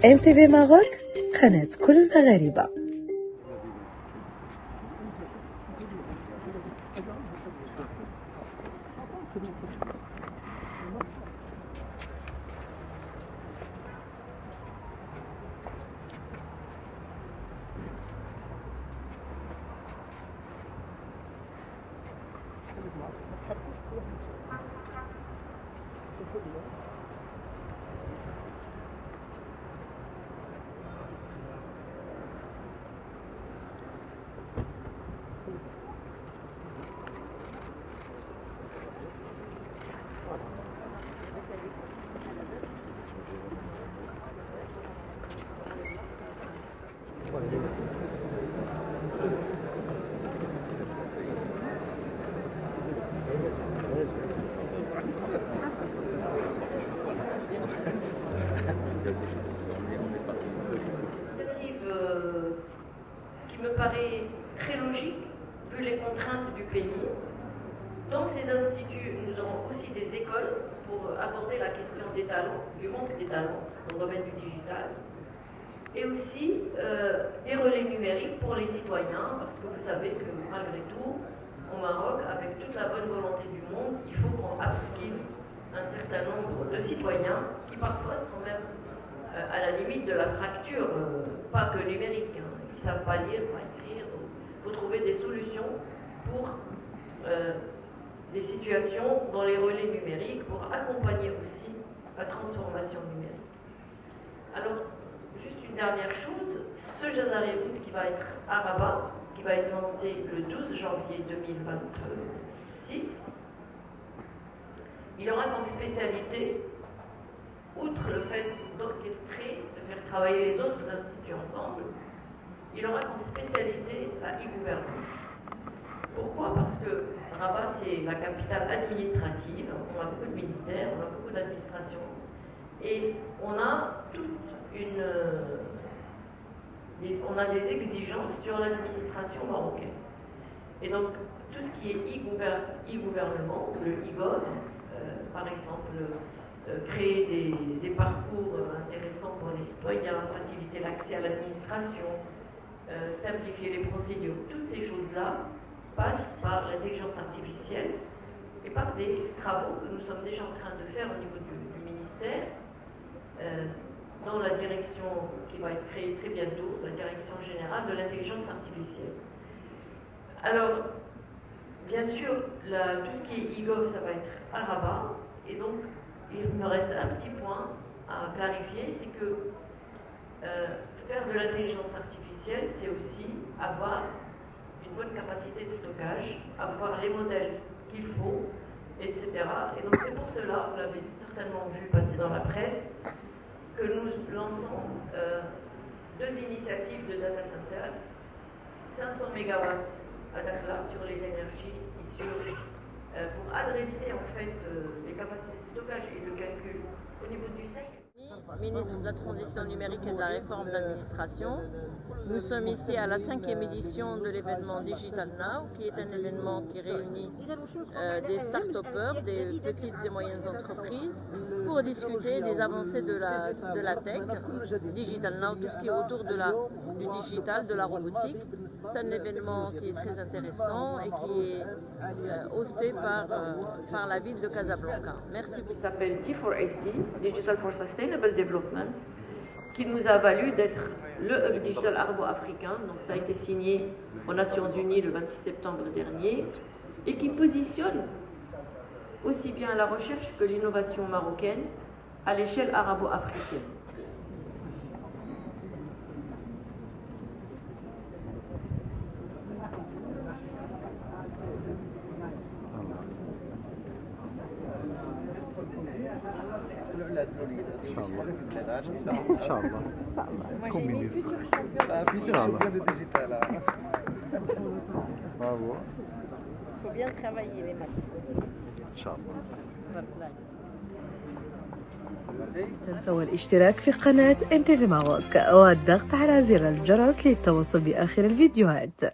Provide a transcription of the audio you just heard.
MTV Maroc قناة كل المغاربة. Qui me paraît très logique vu les contraintes du pays. Dans ces instituts, nous avons aussi des écoles pour aborder la question des talents, du manque des talents dans le domaine du digital, et aussi des relais numériques pour les citoyens, parce que vous savez que malgré tout, au Maroc, avec toute la bonne volonté du monde, il faut qu'on upskill un certain nombre de citoyens qui parfois sont même à la limite de la fracture, pas que numérique, hein, qui ne savent pas lire, pas écrire. Il faut trouver des solutions pour des situations dans les relais numériques, pour accompagner aussi la transformation numérique. Alors, juste une dernière chose, ce Jazaré-Route qui va être à Rabat, qui va être lancé le 12 janvier 2026, il aura comme spécialité, outre le fait d'orchestrer, de faire travailler les autres instituts ensemble, il aura comme spécialité la e-gouvernance. Pourquoi? Parce que Rabat, c'est la capitale administrative, on a beaucoup de ministères, on a beaucoup d'administrations, et on a on a des exigences sur l'administration marocaine. Et donc, tout ce qui est e-gouvernement, le e-gov, par exemple, créer des parcours intéressants pour les citoyens, faciliter l'accès à l'administration, simplifier les procédures, toutes ces choses-là passent par l'intelligence artificielle et par des travaux que nous sommes déjà en train de faire au niveau du ministère, dans la direction qui va être créée très bientôt, la direction générale de l'intelligence artificielle. Alors, bien sûr, tout ce qui est e-gov, ça va être à Rabat, et donc il me reste un petit point à clarifier, c'est que faire de l'intelligence artificielle, c'est aussi avoir une bonne capacité de stockage, avoir les modèles qu'il faut, etc. Et donc c'est pour cela, vous l'avez certainement vu passer dans la presse, que nous lançons deux initiatives de data center, 500 MW à Dakhla sur les énergies et pour adresser en fait les capacités de stockage et de calcul au niveau du SEC. Ministre de la Transition numérique et de la réforme d'administration. Nous sommes ici à la 5e édition de l'événement Digital Now, qui est un événement qui réunit des start-upers, des petites et moyennes entreprises, pour discuter des avancées de la tech, Digital Now, tout ce qui est autour du digital, de la robotique. C'est un événement qui est très intéressant et qui est hosté par la ville de Casablanca. Merci beaucoup. Ça s'appelle T4SD, Digital for Sustainable Development, qui nous a valu d'être le hub digital arabo-africain. Donc ça a été signé aux Nations Unies le 26 septembre dernier et qui positionne aussi bien la recherche que l'innovation marocaine à l'échelle arabo-africaine. Inch'Allah. Comme ministre. Bravo. Il faut bien travailler les maths. Inch'Allah. تنسوا الاشتراك في قناة MTV Maroc والضغط على زر الجرس للتوصل بآخر الفيديوهات.